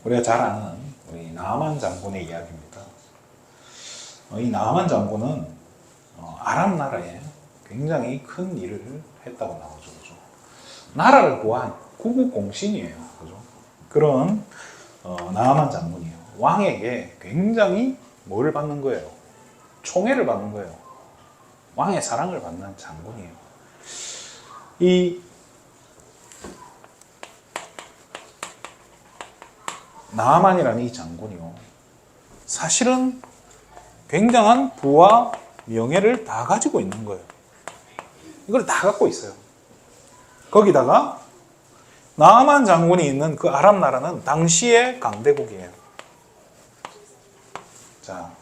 우리가 잘 아는 우리 나아만 장군의 이야기입니다. 이 나아만 장군은 아람 나라에 굉장히 큰 일을 했다고 나오죠. 그죠? 나라를 구한 구국공신이에요. 그죠? 그런 나아만 장군이에요. 왕에게 굉장히 뭘 받는 거예요? 총애를 받는 거예요. 왕의 사랑을 받는 장군이에요. 이 나아만이라는 이 장군이요. 사실은 굉장한 부와 명예를 다 가지고 있는 거예요. 이걸 다 갖고 있어요. 거기다가 나아만 장군이 있는 그 아람 나라는 당시의 강대국이에요. 자,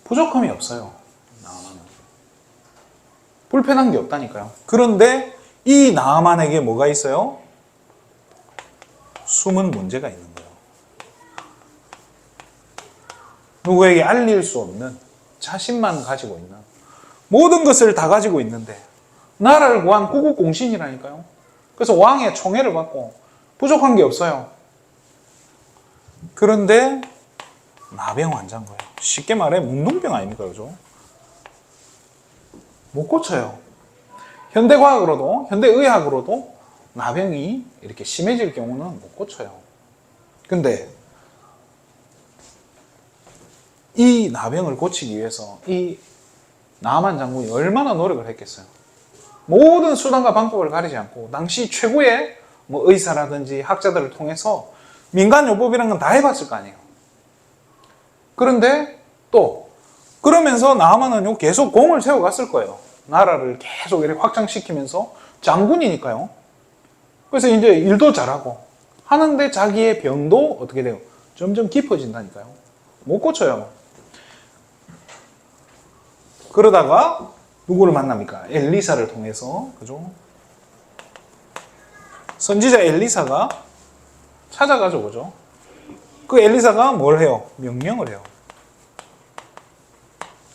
부족함이 없어요. 나아만은. 불편한 게 없다니까요. 그런데 이 나아만에게 뭐가 있어요? 숨은 문제가 있는 거예요. 누구에게 알릴 수 없는 자신만 가지고 있는 모든 것을 다 가지고 있는데 나라를 구한 구국공신이라니까요. 그래서 왕의 총애를 받고 부족한 게 없어요. 그런데 나병 환자인 거예요. 쉽게 말해 문둥병 아닙니까? 그죠? 못 고쳐요. 현대과학으로도 현대의학으로도 나병이 이렇게 심해질 경우는 못 고쳐요. 근데 이 나병을 고치기 위해서 이 나아만 장군이 얼마나 노력을 했겠어요. 모든 수단과 방법을 가리지 않고 당시 최고의 의사라든지 학자들을 통해서 민간요법이라는 건 다 해봤을 거 아니에요. 그런데 또 그러면서 나아만은 계속 공을 세워갔을 거예요. 나라를 계속 이렇게 확장시키면서 장군이니까요. 그래서 이제 일도 잘하고 하는데 자기의 병도 어떻게 돼요? 점점 깊어진다니까요. 못 고쳐요. 그러다가 누구를 만납니까? 엘리사를 통해서, 그죠? 선지자 엘리사가 찾아가죠, 그죠? 그 엘리사가 뭘 해요? 명령을 해요.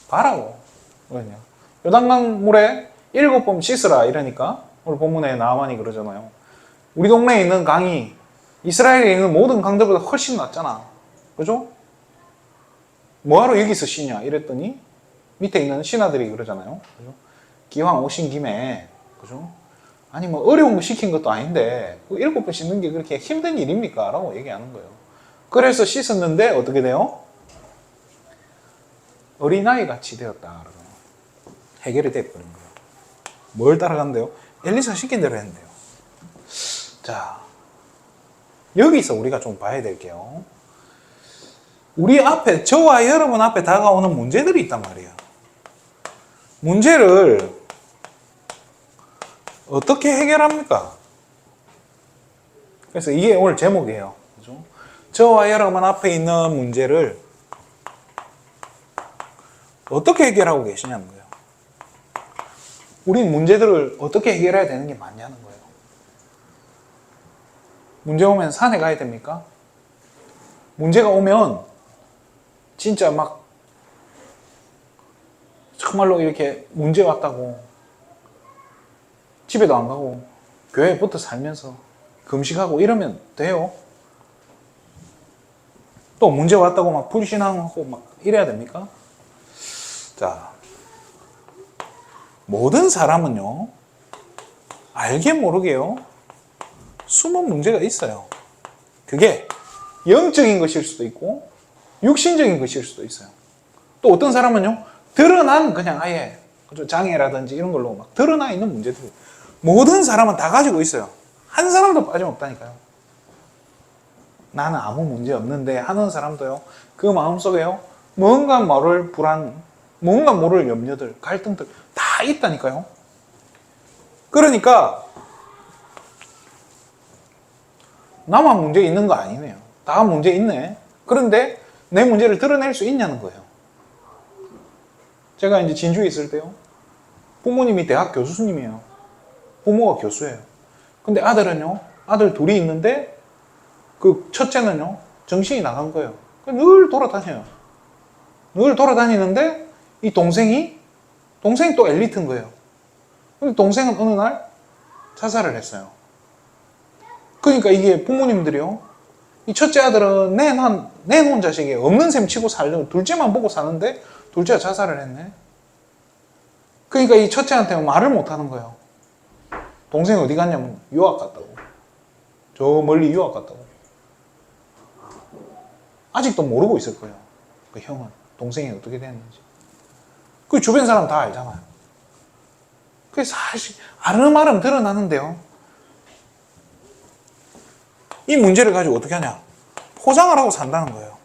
봐라고. 그러냐? 요단강 물에 7번 씻으라 이러니까 오늘 본문에 나아만이 그러잖아요. 우리 동네에 있는 강이 이스라엘에 있는 모든 강들보다 훨씬 낫잖아. 그죠? 뭐하러 여기서 쉬냐? 이랬더니 밑에 있는 신하들이 그러잖아요. 그죠? 기왕 오신 김에, 그죠? 아니, 어려운 거 시킨 것도 아닌데, 7번 씻는 게 그렇게 힘든 일입니까? 라고 얘기하는 거예요. 그래서 씻었는데, 어떻게 돼요? 어린아이 같이 되었다. 해결이 돼버린 거예요. 뭘 따라간대요? 엘리사 시킨 대로 했는데요. 자, 여기서 우리가 좀 봐야 될 게요. 우리 앞에, 저와 여러분 앞에 다가오는 문제들이 있단 말이에요. 문제를 어떻게 해결합니까? 그래서 이게 오늘 제목이에요. 그죠? 저와 여러분 앞에 있는 문제를 어떻게 해결하고 계시냐는 거예요. 우린 문제들을 어떻게 해결해야 되는 게 맞냐는 거예요. 문제 오면 산에 가야 됩니까? 문제가 오면 진짜 막 정말로 이렇게 문제 왔다고 집에도 안 가고 교회에 붙어 살면서 금식하고 이러면 돼요? 또 문제 왔다고 막 불신앙하고 막 이래야 됩니까? 자, 모든 사람은요, 알게 모르게요, 숨은 문제가 있어요. 그게 영적인 것일 수도 있고 육신적인 것일 수도 있어요. 또 어떤 사람은요, 드러난 그냥 아예 장애라든지 이런 걸로 막 드러나 있는 문제들, 모든 사람은 다 가지고 있어요. 한 사람도 빠짐없다니까요. 나는 아무 문제 없는데 하는 사람도요, 그 마음속에요, 뭔가 모를 불안, 뭔가 모를 염려들, 갈등들 다 있다니까요. 그러니까 나만 문제 있는 거 아니네요. 다 문제 있네. 그런데 내 문제를 드러낼 수 있냐는 거예요. 제가 이제 진주에 있을 때요, 부모님이 대학 교수님이에요. 부모가 교수예요. 근데 아들은요, 아들 둘이 있는데 그 첫째는요, 정신이 나간 거예요. 늘 돌아다녀요. 늘 돌아다니는데 이 동생이 또 엘리트인 거예요. 근데 동생은 어느 날 자살을 했어요. 그러니까 이게 부모님들이요, 이 첫째 아들은 내놓은 자식이 없는 셈 치고 살려 둘째만 보고 사는데 둘째가 자살을 했네. 그러니까 이 첫째한테는 말을 못하는 거예요. 동생이 어디 갔냐면 유학 갔다고. 저 멀리 유학 갔다고. 아직도 모르고 있을 거예요. 그 형은 동생이 어떻게 됐는지. 그 주변 사람 다 알잖아요. 그게 사실 아름아름 드러나는데요. 이 문제를 가지고 어떻게 하냐? 포장을 하고 산다는 거예요.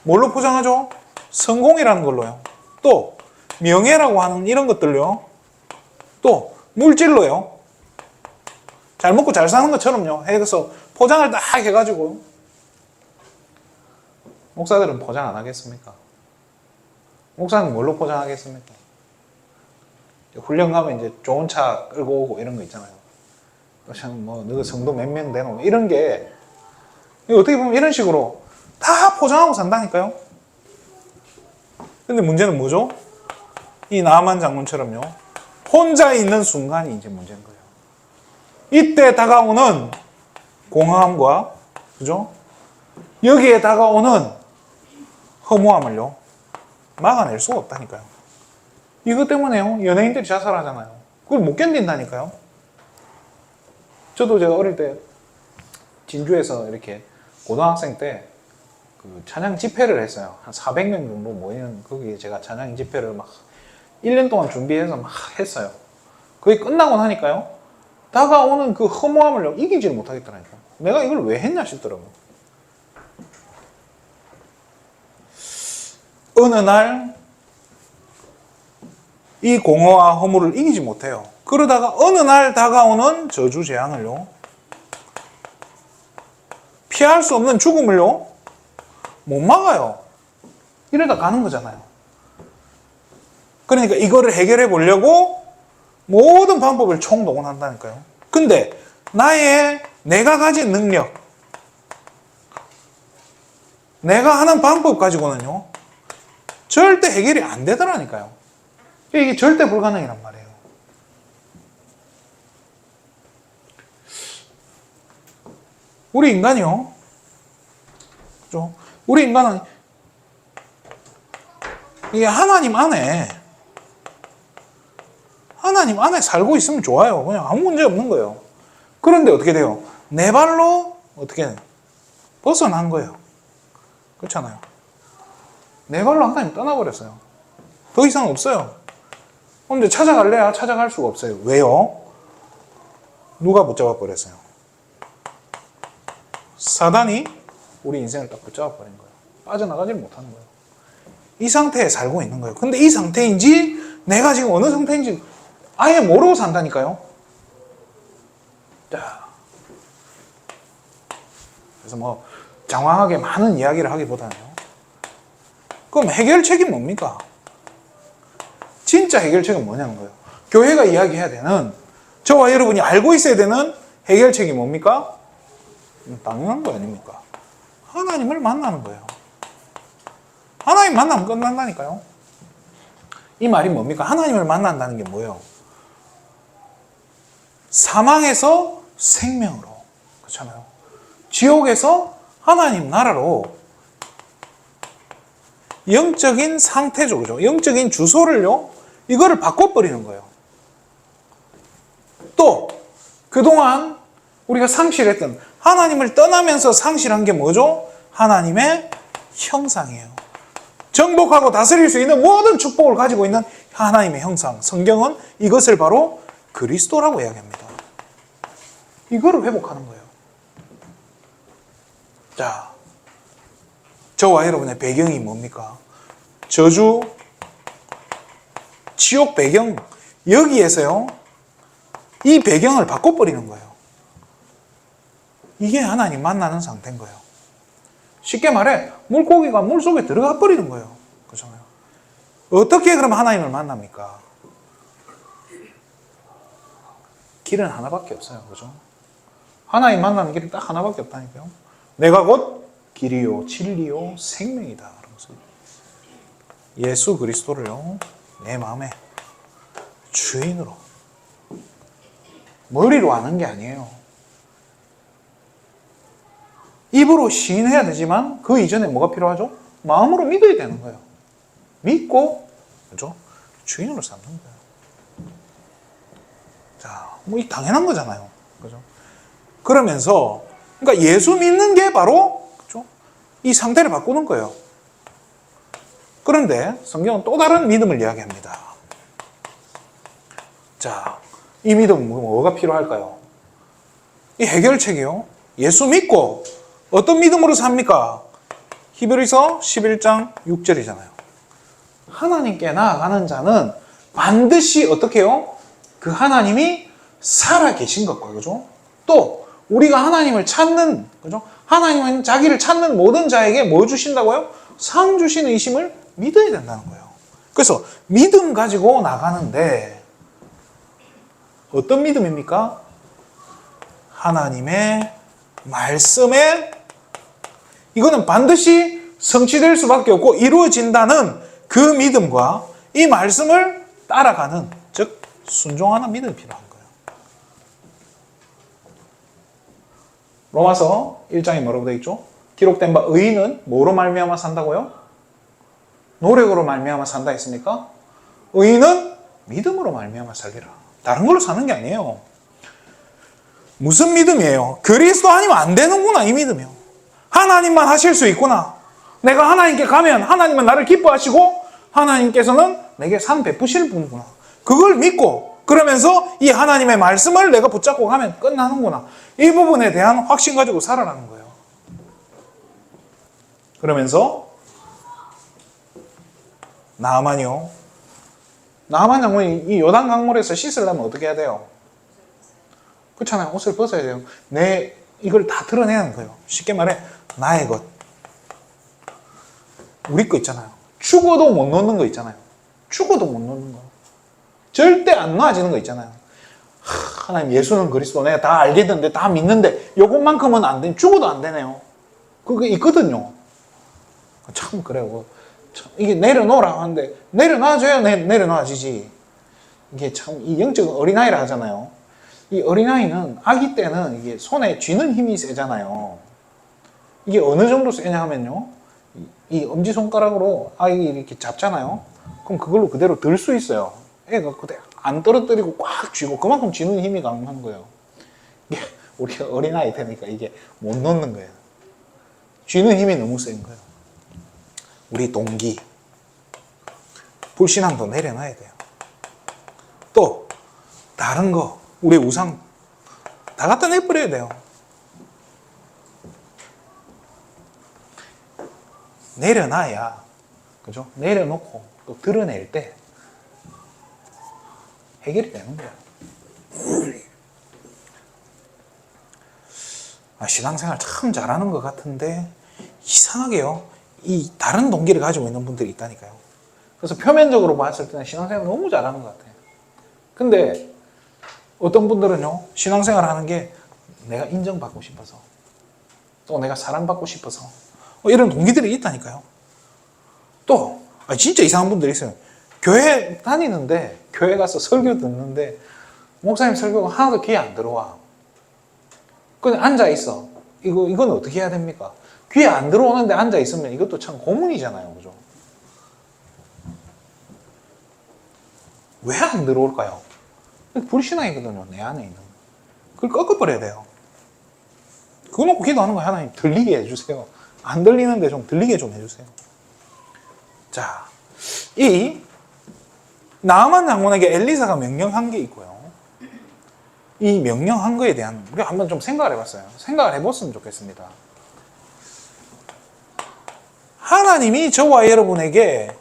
뭘로 포장하죠? 성공이라는 걸로요. 또 명예라고 하는 이런 것들요. 또 물질로요. 잘 먹고 잘 사는 것처럼요. 해서 포장을 딱 해가지고. 목사들은 포장 안 하겠습니까? 목사는 뭘로 포장하겠습니까? 훈련 가면 이제 좋은 차 끌고 오고 이런 거 있잖아요. 뭐 너희 성도 몇 명 되노 이런 게 어떻게 보면 이런 식으로 다 포장하고 산다니까요. 근데 문제는 뭐죠? 이 나만 장군처럼요. 혼자 있는 순간이 이제 문제인 거예요. 이때 다가오는 공허함과 그죠? 여기에 다가오는 허무함을요. 막아낼 수가 없다니까요. 이것 때문에요. 연예인들이 자살하잖아요. 그걸 못 견딘다니까요. 저도 제가 어릴 때 진주에서 이렇게 고등학생 때 그 찬양 집회를 했어요. 한 400명 정도 모이는 거기에 제가 찬양 집회를 막 1년 동안 준비해서 막 했어요. 그게 끝나고 나니까요. 다가오는 그 허무함을 이기지를 못하겠더라니까요. 내가 이걸 왜 했냐 싶더라고요. 어느 날 이 공허와 허무를 이기지 못해요. 그러다가 어느 날 다가오는 저주 재앙을요. 피할 수 없는 죽음을요. 못 막아요. 이러다 가는 거잖아요. 그러니까 이거를 해결해 보려고 모든 방법을 총동원한다니까요. 근데 내가 가진 능력, 내가 하는 방법 가지고는요. 절대 해결이 안 되더라니까요. 이게 절대 불가능이란 말이에요. 우리 인간이요. 그죠? 우리 인간은 이게 하나님 안에 살고 있으면 좋아요. 그냥 아무 문제 없는 거예요. 그런데 어떻게 돼요? 내 발로 어떻게 벗어난 거예요. 그렇잖아요. 내 발로 하나님 떠나버렸어요. 더 이상 없어요. 근데 찾아갈래야 찾아갈 수가 없어요. 왜요? 누가 붙잡아 버렸어요? 사단이 우리 인생을 딱 붙잡아 버린 거예요. 빠져나가지 못하는 거예요. 이 상태에 살고 있는 거예요. 근데 이 상태인지 내가 지금 어느 상태인지 아예 모르고 산다니까요. 자, 그래서 뭐 장황하게 많은 이야기를 하기보다는요. 그럼 해결책이 뭡니까? 진짜 해결책은 뭐냐는 거예요. 교회가 이야기해야 되는, 저와 여러분이 알고 있어야 되는 해결책이 뭡니까? 당연한 거 아닙니까? 하나님을 만나는 거예요. 하나님 만나면 끝난다니까요. 이 말이 뭡니까? 하나님을 만난다는 게 뭐예요? 사망에서 생명으로, 그렇잖아요. 지옥에서 하나님 나라로 영적인 상태죠, 그죠? 영적인 주소를요, 이거를 바꿔버리는 거예요. 또 그동안 우리가 상실했던, 하나님을 떠나면서 상실한 게 뭐죠? 하나님의 형상이에요. 정복하고 다스릴 수 있는 모든 축복을 가지고 있는 하나님의 형상. 성경은 이것을 바로 그리스도라고 이야기합니다. 이거를 회복하는 거예요. 자, 저와 여러분의 배경이 뭡니까? 저주, 지옥 배경, 여기에서요, 이 배경을 바꿔버리는 거예요. 이게 하나님 만나는 상태인 거예요. 쉽게 말해, 물고기가 물속에 들어가 버리는 거예요. 그렇잖아요. 어떻게 그럼 하나님을 만납니까? 길은 하나밖에 없어요. 그죠? 하나님 만나는 길은 딱 하나밖에 없다니까요. 내가 곧 길이요, 진리요, 생명이다. 예수 그리스도를요, 내 마음에 주인으로, 머리로 아는 게 아니에요. 입으로 시인해야 되지만 그 이전에 뭐가 필요하죠? 마음으로 믿어야 되는 거예요. 믿고, 그죠? 주인으로 삼는 거예요. 자, 뭐 이 당연한 거잖아요. 그죠? 그러면서, 그러니까 예수 믿는 게 바로, 그죠? 이 상태를 바꾸는 거예요. 그런데 성경은 또 다른 믿음을 이야기합니다. 자, 이 믿음은 뭐가 필요할까요? 이 해결책이요. 예수 믿고 어떤 믿음으로 삽니까? 히브리서 11장 6절이잖아요. 하나님께 나아가는 자는 반드시 어떻게 해요? 그 하나님이 살아 계신 것과, 그죠? 또 우리가 하나님을 찾는, 그죠? 하나님은 자기를 찾는 모든 자에게 뭐 주신다고요? 상 주시는 이심을 믿어야 된다는 거예요. 그래서 믿음 가지고 나가는데 어떤 믿음입니까? 하나님의 말씀에 이거는 반드시 성취될 수밖에 없고 이루어진다는 그 믿음과 이 말씀을 따라가는, 즉 순종하는 믿음이 필요한 거예요. 로마서 1장에 뭐라고 되어 있죠? 기록된 바 의인은 뭐로 말미암아 산다고요? 노력으로 말미암아 산다 했습니까? 의인은 믿음으로 말미암아 살리라. 다른 걸로 사는 게 아니에요. 무슨 믿음이에요? 그리스도 아니면 안 되는구나, 이 믿음이요. 하나님만 하실 수 있구나. 내가 하나님께 가면 하나님은 나를 기뻐하시고 하나님께서는 내게 산 베푸실 분이구나. 그걸 믿고 그러면서 이 하나님의 말씀을 내가 붙잡고 가면 끝나는구나. 이 부분에 대한 확신 가지고 살아라는 거예요. 그러면서 나아만이요. 나아만 장군이 이 요단 강물에서 씻으려면 어떻게 해야 돼요? 그렇잖아요. 옷을 벗어야 돼요. 이걸 다 드러내는 거예요. 쉽게 말해 나의 것. 우리 거 있잖아요. 죽어도 못 놓는 거 있잖아요. 죽어도 못 놓는 거. 절대 안 놓아지는 거 있잖아요. 하나님 예수는 그리스도 내가 다 알겠는데 다 믿는데 요것만큼은 안 돼. 죽어도 안 되네요. 그게 있거든요. 참 그래요. 참 이게 내려놓으라 하는데 내려놔줘야 내려놔지지. 이게 참 이 영적인 어린아이라 하잖아요. 이 어린아이는 아기 때는 이게 손에 쥐는 힘이 세잖아요. 이게 어느 정도 세냐 하면요. 이 엄지손가락으로 아이 이렇게 잡잖아요. 그럼 그걸로 그대로 들 수 있어요. 애가 그대로 안 떨어뜨리고 꽉 쥐고 그만큼 쥐는 힘이 강한 거예요. 이게 우리가 어린아이 되니까 이게 못 놓는 거예요. 쥐는 힘이 너무 센 거예요. 우리 동기, 불신앙도 내려놔야 돼요. 또 다른 거, 우리 우상 다 갖다 내버려야 돼요. 내려놔야, 그죠? 내려놓고 또 드러낼 때 해결이 되는 거예요. 신앙생활 참 잘하는 것 같은데 이상하게요. 이 다른 동기를 가지고 있는 분들이 있다니까요. 그래서 표면적으로 봤을 때는 신앙생활 너무 잘하는 것 같아요. 근데 어떤 분들은요, 신앙생활 하는 게 내가 인정받고 싶어서 또 내가 사랑받고 싶어서 이런 동기들이 있다니까요. 또 진짜 이상한 분들이 있어요. 교회 다니는데 교회 가서 설교 듣는데 목사님 설교가 하나도 귀에 안 들어와. 그냥 앉아 있어. 이건 어떻게 해야 됩니까? 귀에 안 들어오는데 앉아 있으면 이것도 참 고문이잖아요, 그죠? 왜 안 들어올까요? 불신앙이거든요, 내 안에 있는. 그걸 꺾어버려야 돼요. 그거 놓고 기도하는 거예요. 하나님 들리게 해주세요. 안 들리는데 좀 들리게 좀 해주세요. 자, 이 나아만 장군에게 엘리사가 명령한 게 있고요. 이 명령한 거에 대한 우리가 한번 좀 생각을 해봤어요. 생각을 해봤으면 좋겠습니다. 하나님이 저와 여러분에게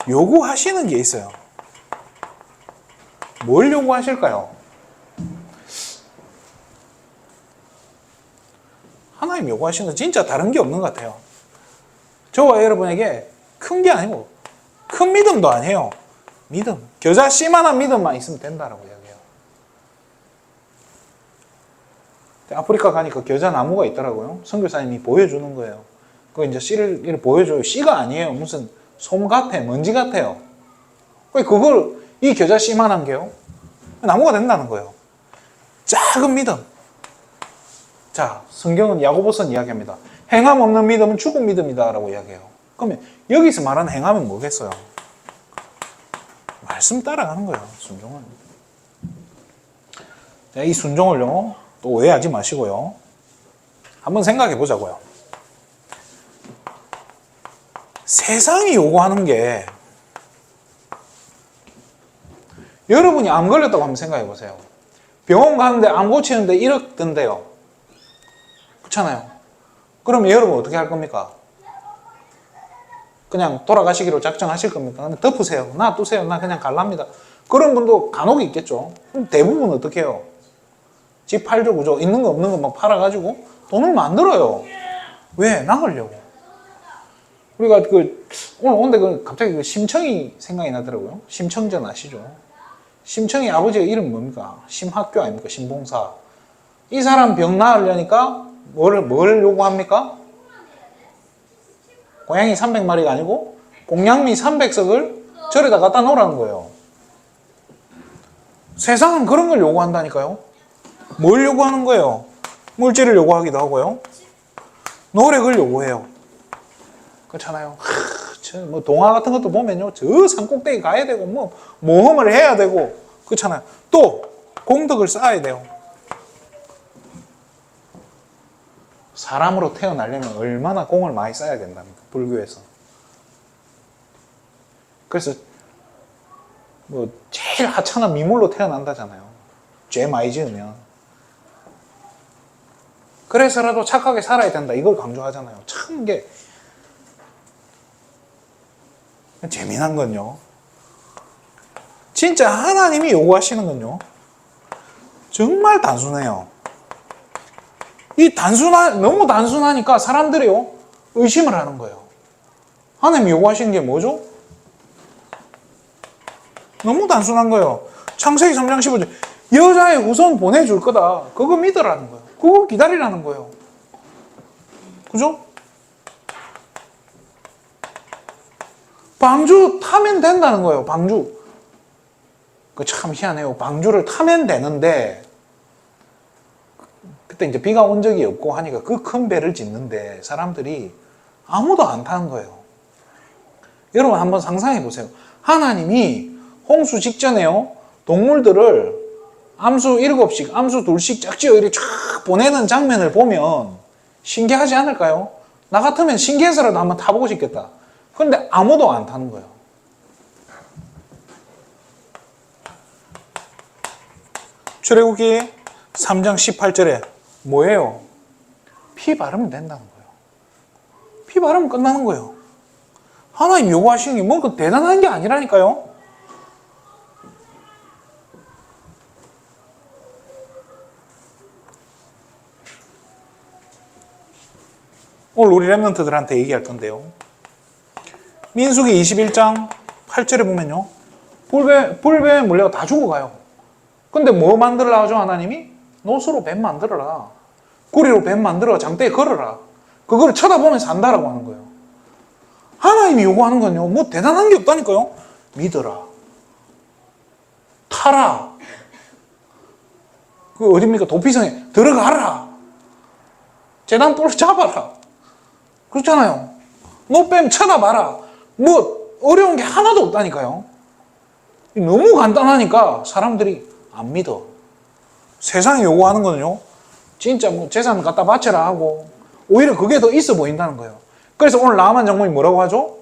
요구하시는 게 있어요. 뭘 요구하실까요? 하나님 요구하시는 건 진짜 다른 게 없는 것 같아요. 저와 여러분에게 큰 게 아니고 큰 믿음도 아니에요. 믿음. 겨자 씨만한 믿음만 있으면 된다라고 이야기해요. 아프리카 가니까 겨자 나무가 있더라고요. 선교사님이 보여주는 거예요. 그 이제 씨를 보여줘요. 씨가 아니에요. 무슨 솜 같아, 먼지 같아요. 그걸 이 겨자 씨만한 게요. 나무가 된다는 거예요. 작은 믿음. 자, 성경은 야고보서는 이야기합니다. 행함 없는 믿음은 죽은 믿음이다 라고 이야기해요. 그러면 여기서 말하는 행함은 뭐겠어요? 말씀 따라가는 거예요. 순종은. 자, 이 순종을요 또 오해하지 마시고요, 한번 생각해 보자고요. 세상이 요구하는 게, 여러분이 암 걸렸다고 한번 생각해 보세요. 병원 가는데 암 고치는데 1억 든대요. 그렇잖아요. 그러면 여러분 어떻게 할 겁니까? 그냥 돌아가시기로 작정하실 겁니까? 근데 덮으세요. 놔두세요. 나 그냥 갈랍니다. 그런 분도 간혹 있겠죠. 그럼 대부분 어떻게 해요? 집 팔죠, 그죠? 있는 거 없는 거 막 팔아가지고 돈을 만들어요. 왜? 나가려고. 우리가 오늘 오는데 갑자기 심청이 생각이 나더라고요. 심청전 아시죠? 심청이 아버지가 이름 뭡니까? 심학교 아닙니까? 심봉사. 이 사람 병 나으려니까 뭘 요구합니까? 고양이 300마리가 아니고 공양미 300석을 절에다 갖다 놓으라는 거예요. 세상은 그런 걸 요구한다니까요. 뭘 요구하는 거예요? 물질을 요구하기도 하고요, 노력을 요구해요. 그렇잖아요. 뭐 동화 같은 것도 보면요, 저 산꼭대기 가야 되고 뭐 모험을 해야 되고 그렇잖아요. 또 공덕을 쌓아야 돼요. 사람으로 태어나려면 얼마나 공을 많이 쌓아야 된답니까? 불교에서. 그래서 뭐 제일 하찮은 미물로 태어난다잖아요. 죄 많이 지으면. 그래서라도 착하게 살아야 된다, 이걸 강조하잖아요. 참 이게 재미난 건요, 진짜 하나님이 요구하시는 건요 정말 단순해요. 너무 단순하니까 사람들이요 의심을 하는 거예요. 하나님이 요구하시는 게 뭐죠? 너무 단순한 거예요. 창세기 3장 15절 여자의 후손 보내줄 거다, 그거 믿으라는 거예요. 그거 기다리라는 거예요. 그죠? 방주 타면 된다는 거예요. 방주. 그 참 희한해요. 방주를 타면 되는데, 그때 이제 비가 온 적이 없고 하니까 그 큰 배를 짓는데 사람들이 아무도 안 타는 거예요. 여러분 한번 상상해 보세요. 하나님이 홍수 직전에요, 동물들을 암수 7씩, 암수 2씩 짝지어 이렇게 쫙 보내는 장면을 보면 신기하지 않을까요? 나 같으면 신기해서라도 한번 타보고 싶겠다. 그런데 아무도 안 타는 거예요. 출애굽기 3장 18절에 뭐예요? 피 바르면 된다는 거예요. 피 바르면 끝나는 거예요. 하나님 요구하시는 게 뭐 대단한 게 아니라니까요. 오늘 우리 랩런트들한테 얘기할 건데요, 민수기 21장 8절에 보면요, 불뱀에 물려가 다 죽어가요. 근데 뭐 만들어라 하죠? 하나님이? 노수로 뱀 만들어라, 구리로 뱀 만들어 장대에 걸어라, 그거를 쳐다보면서 산다라고 하는 거예요. 하나님이 요구하는 건요 뭐 대단한 게 없다니까요. 믿어라, 타라, 그 어딥니까? 도피성에 들어가라, 재단 뿔 잡아라, 그렇잖아요. 노뱀 쳐다봐라. 뭐 어려운 게 하나도 없다니까요. 너무 간단하니까 사람들이 안 믿어. 세상이 요구하는 거는요 진짜 뭐 재산 갖다 바쳐라 하고 오히려 그게 더 있어 보인다는 거예요. 그래서 오늘 나아만 장군이 뭐라고 하죠?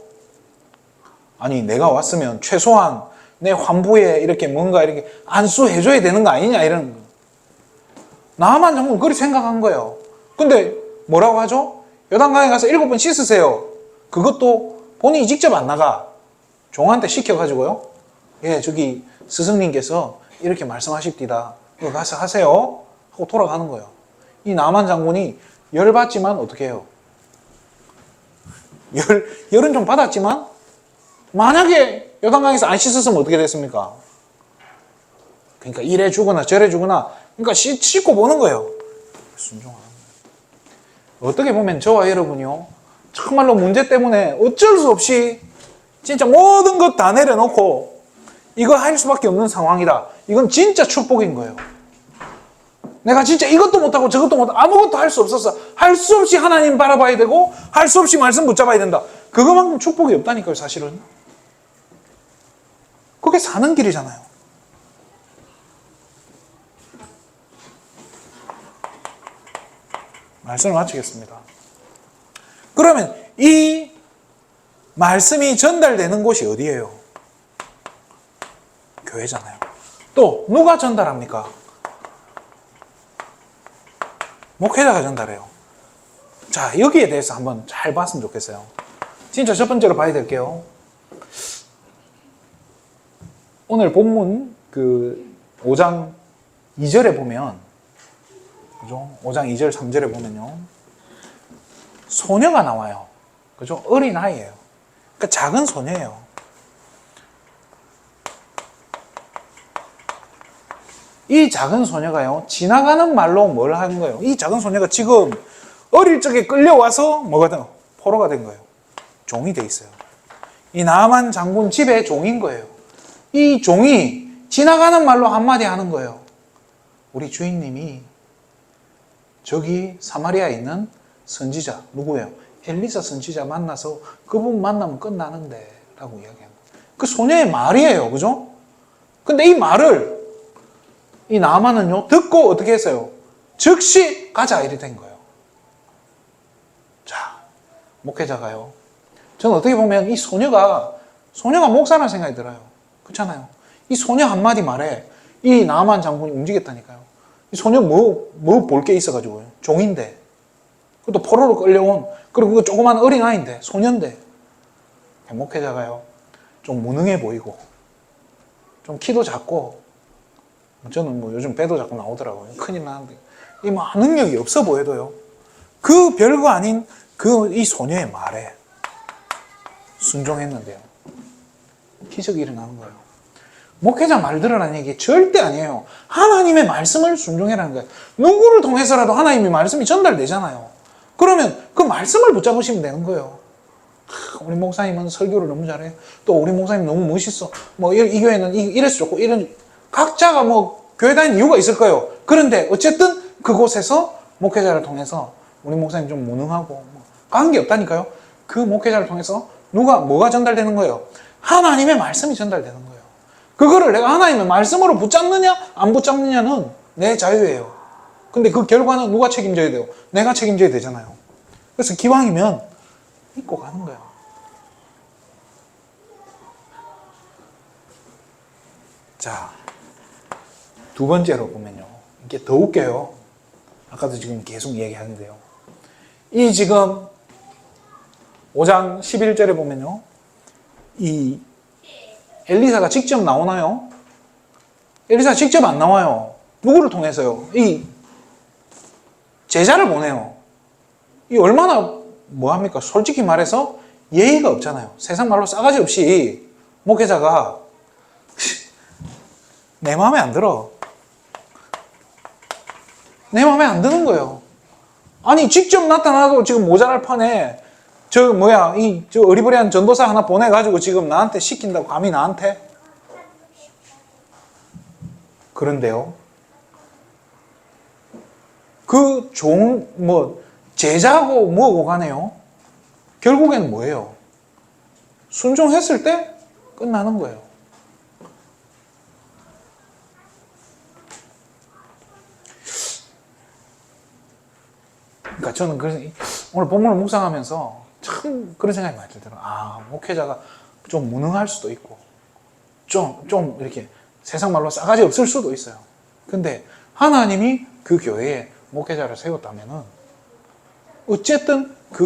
아니 내가 왔으면 최소한 내 환부에 이렇게 뭔가 이렇게 안수해줘야 되는 거 아니냐, 이런 거. 나아만 장군은 그렇게 생각한 거예요. 근데 뭐라고 하죠? 요단강에 가서 7번 씻으세요. 그것도 본인이 직접 안 나가. 종한테 시켜가지고요, 예, 저기 스승님께서 이렇게 말씀하십디다, 그거 가서 하세요 하고 돌아가는 거예요. 이 나만 장군이 열받지만 어떻게 해요? 열은 좀 받았지만 만약에 요단강에서 안 씻었으면 어떻게 됐습니까? 그러니까 이래 주거나 저래 주거나, 그러니까 씻고 보는 거예요. 순종하는 거예요. 어떻게 보면 저와 여러분이요 정말로 문제 때문에 어쩔 수 없이 진짜 모든 것 다 내려놓고 이거 할 수밖에 없는 상황이다. 이건 진짜 축복인 거예요. 내가 진짜 이것도 못하고 저것도 못하고 아무것도 할 수 없었어. 할 수 없이 하나님 바라봐야 되고 할 수 없이 말씀 붙잡아야 된다. 그거만큼 축복이 없다니까요, 사실은. 그게 사는 길이잖아요. 말씀을 마치겠습니다. 그러면 이 말씀이 전달되는 곳이 어디예요? 교회잖아요. 또 누가 전달합니까? 목회자가 전달해요. 자, 여기에 대해서 한번 잘 봤으면 좋겠어요. 진짜 첫 번째로 봐야 될게요. 오늘 본문 5장 2절에 보면, 그죠? 5장 2절 3절에 보면요, 소녀가 나와요. 그죠? 어린 아이예요. 그러니까 작은 소녀예요. 이 작은 소녀가요, 지나가는 말로 뭘 하는 거예요? 이 작은 소녀가 지금 어릴 적에 끌려와서 포로가 된 거예요. 종이 돼 있어요. 이 나아만 장군 집의 종인 거예요. 이 종이 지나가는 말로 한마디 하는 거예요. 우리 주인님이 저기 사마리아에 있는 선지자, 누구예요? 엘리사 선지자 만나서 그분 만나면 끝나는데 라고 이야기합니다. 그 소녀의 말이에요. 그죠? 근데 이 말을 이 나아만은요, 듣고 어떻게 했어요? 즉시 가자 이렇게 된 거예요. 자, 목회자가요, 저는 어떻게 보면 이 소녀가 목사라는 생각이 들어요. 그렇잖아요. 이 소녀 한마디 말에 이 나아만 장군이 움직였다니까요. 이 소녀 뭐 볼 게 있어가지고요. 종인데. 그것도 포로로 끌려온, 그리고 그 조그만 어린아이인데, 소년인데. 목회자가요, 좀 무능해 보이고, 좀 키도 작고, 저는 요즘 배도 자꾸 나오더라고요. 큰일 나는데. 이 능력이 없어 보여도요, 그 별거 아닌 이 소녀의 말에 순종했는데요, 기적이 일어나는 거예요. 목회자 말 들으라는 얘기 절대 아니에요. 하나님의 말씀을 순종해라는 거예요. 누구를 통해서라도 하나님의 말씀이 전달되잖아요. 그러면 그 말씀을 붙잡으시면 되는 거예요. 우리 목사님은 설교를 너무 잘해. 또 우리 목사님 너무 멋있어. 이 교회는 이래서 좋고, 이런, 각자가 교회 다니는 이유가 있을 거예요. 그런데 어쨌든 그곳에서 목회자를 통해서 우리 목사님 좀 무능하고, 관계없다니까요. 그 목회자를 통해서 뭐가 전달되는 거예요? 하나님의 말씀이 전달되는 거예요. 그거를 내가 하나님의 말씀으로 붙잡느냐, 안 붙잡느냐는 내 자유예요. 근데 그 결과는 누가 책임져야 돼요? 내가 책임져야 되잖아요. 그래서 기왕이면 믿고 가는 거예요. 자, 두 번째로 보면요, 이게 더 웃겨요. 아까도 지금 계속 얘기하는데요, 이 지금 5장 11절에 보면요, 이 엘리사가 직접 나오나요? 엘리사가 직접 안 나와요. 누구를 통해서요? 이 제자를 보내요. 이 얼마나 뭐합니까? 솔직히 말해서 예의가 없잖아요. 세상 말로 싸가지 없이 목회자가 내 마음에 안 들어. 내 마음에 안 드는 거예요. 아니, 직접 나타나도 지금 모자랄 판에 저 어리버리한 전도사 하나 보내가지고 지금 나한테 시킨다고, 감히 나한테? 그런데요, 그 제자고 뭐고 가네요. 결국에는 뭐예요? 순종했을 때 끝나는 거예요. 그러니까 저는 오늘 본문을 묵상하면서 참 그런 생각이 많이 들더라고요. 목회자가 좀 무능할 수도 있고, 좀 이렇게 세상 말로 싸가지 없을 수도 있어요. 근데 하나님이 그 교회에 목회자를 세웠다면은 어쨌든 그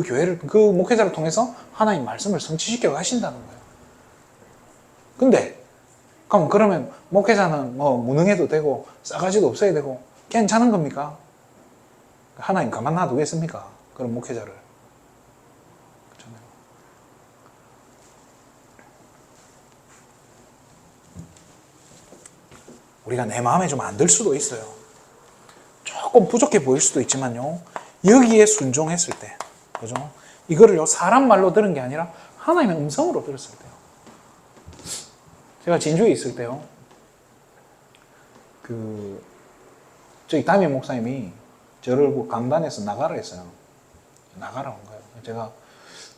목회자를 통해서 하나님 말씀을 성취시켜 가신다는 거예요. 근데 그러면 목회자는 무능해도 되고 싸가지도 없어야 되고 괜찮은 겁니까? 하나님 가만 놔두겠습니까? 그런 목회자를. 그렇잖아요. 우리가 내 마음에 좀 안 들 수도 있어요. 조금 부족해 보일 수도 있지만요, 여기에 순종했을 때, 그죠? 이거를요, 사람 말로 들은 게 아니라 하나님의 음성으로 들었을 때요. 제가 진주에 있을 때요, 저기 담임 목사님이 저를 그 강단에서 나가라 했어요. 나가라 한 거예요. 제가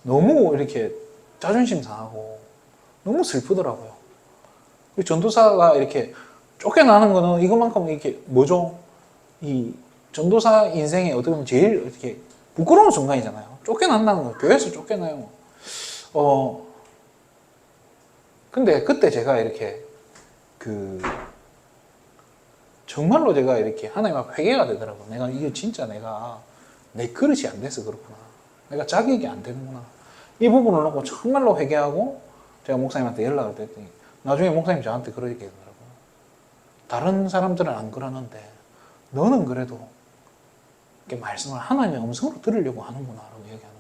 너무 이렇게 자존심 상하고 너무 슬프더라고요. 전도사가 이렇게 쫓겨나는 거는 이것만큼 이렇게 뭐죠? 이 전도사 인생에 어떻게 보면 제일 이렇게 부끄러운 순간이잖아요. 쫓겨난다는 거, 교회에서 쫓겨나요. 근데 그때 제가 이렇게 정말로 제가 이렇게 하나님 앞에 회개가 되더라고요. 내가 이게 진짜 내가 내 그릇이 안 돼서 그렇구나. 내가 자격이 안 되는구나. 이 부분을 놓고 정말로 회개하고 제가 목사님한테 연락을 드렸더니 나중에 목사님이 저한테 그러게 되더라고요. 다른 사람들은 안 그러는데 너는 그래도 이렇게 말씀을 하나님의 음성으로 들으려고 하는구나 라고 얘기하는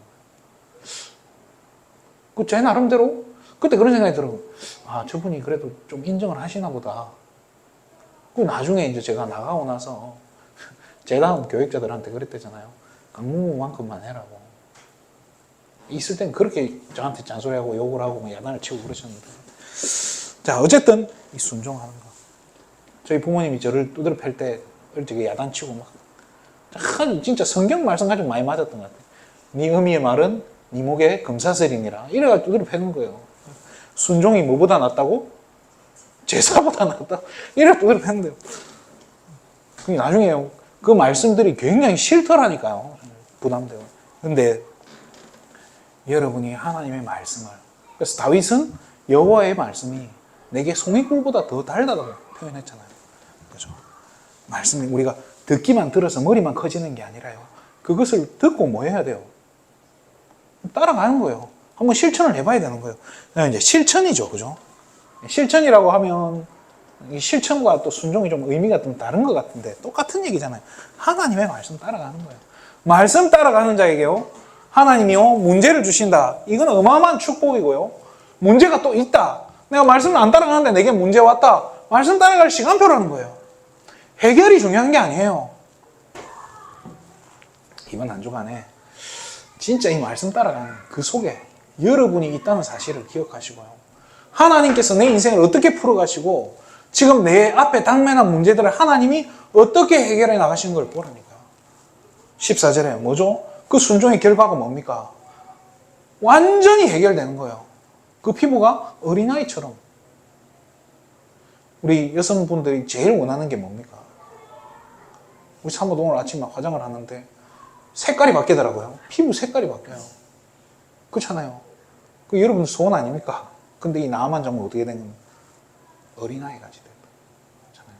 거예요. 제 나름대로 그때 그런 생각이 들어요. 아, 저분이 그래도 좀 인정을 하시나 보다. 나중에 이제 제가 나가고 나서 제 다음 교육자들한테 그랬대잖아요. 강무만큼만 해라고. 있을 땐 그렇게 저한테 잔소리하고 욕을 하고 야단을 치고 그러셨는데. 자, 어쨌든 이 순종하는 거. 저희 부모님이 저를 두드려 팰 때 되게 야단치고 막 진짜 성경 말씀 가지고 많이 맞았던 것 같아요. 네 어미의 말은 네 목에 금사슬이니라. 이래가지고 두드려 패는 거예요. 순종이 뭐보다 낫다고? 제사보다 낫다고? 이래 두드려 패는데요. 나중에 그 말씀들이 굉장히 싫더라니까요. 부담돼요. 근데 여러분이 하나님의 말씀을, 그래서 다윗은 여호와의 말씀이 내게 송이꿀보다 더 달다고 표현했잖아요. 그죠? 말씀이 우리가 듣기만 들어서 머리만 커지는 게 아니라요. 그것을 듣고 뭐 해야 돼요? 따라가는 거예요. 한번 실천을 해봐야 되는 거예요. 이제 실천이죠. 그죠? 실천이라고 하면 이 실천과 또 순종이 좀 의미가 좀 다른 것 같은데 똑같은 얘기잖아요. 하나님의 말씀 따라가는 거예요. 말씀 따라가는 자에게요. 하나님이요. 문제를 주신다. 이건 어마어마한 축복이고요. 문제가 또 있다. 내가 말씀을 안 따라가는데 내게 문제 왔다. 말씀 따라갈 시간표라는 거예요. 해결이 중요한 게 아니에요. 이번 한 주간에 진짜 이 말씀 따라가는 그 속에 여러분이 있다는 사실을 기억하시고요. 하나님께서 내 인생을 어떻게 풀어가시고 지금 내 앞에 당면한 문제들을 하나님이 어떻게 해결해 나가시는 걸 보라니까요. 14절에 뭐죠? 그 순종의 결과가 뭡니까? 완전히 해결되는 거예요. 그 피부가 어린아이처럼. 우리 여성분들이 제일 원하는 게 뭡니까? 우리 사모도 오늘 아침에 화장을 하는데 색깔이 바뀌더라고요. 피부 색깔이 바뀌어요. 그렇잖아요. 그 여러분 소원 아닙니까? 근데 이 나만 잡으면 어떻게 되냐면 어린아이 같이 된다. 그렇잖아요.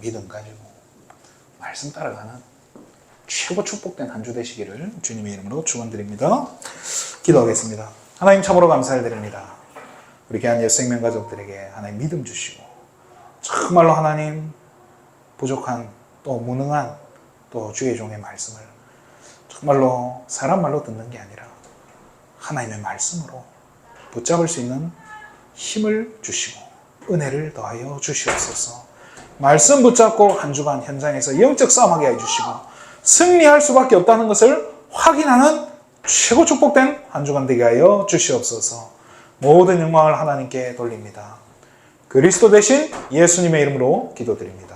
믿음 가지고 말씀 따라가는 최고 축복된 한 주 되시기를 주님의 이름으로 축원드립니다. 기도하겠습니다. 하나님 참으로 감사를 드립니다. 우리 귀한 여생명 가족들에게 하나님 믿음 주시고 정말로 하나님 부족한 또 무능한 또 주의 종의 말씀을 정말로 사람 말로 듣는 게 아니라 하나님의 말씀으로 붙잡을 수 있는 힘을 주시고 은혜를 더하여 주시옵소서. 말씀 붙잡고 한 주간 현장에서 영적 싸움하게 해주시고 승리할 수밖에 없다는 것을 확인하는 최고 축복된 한 주간 되게 하여 주시옵소서. 모든 영광을 하나님께 돌립니다. 그리스도 대신 예수님의 이름으로 기도드립니다.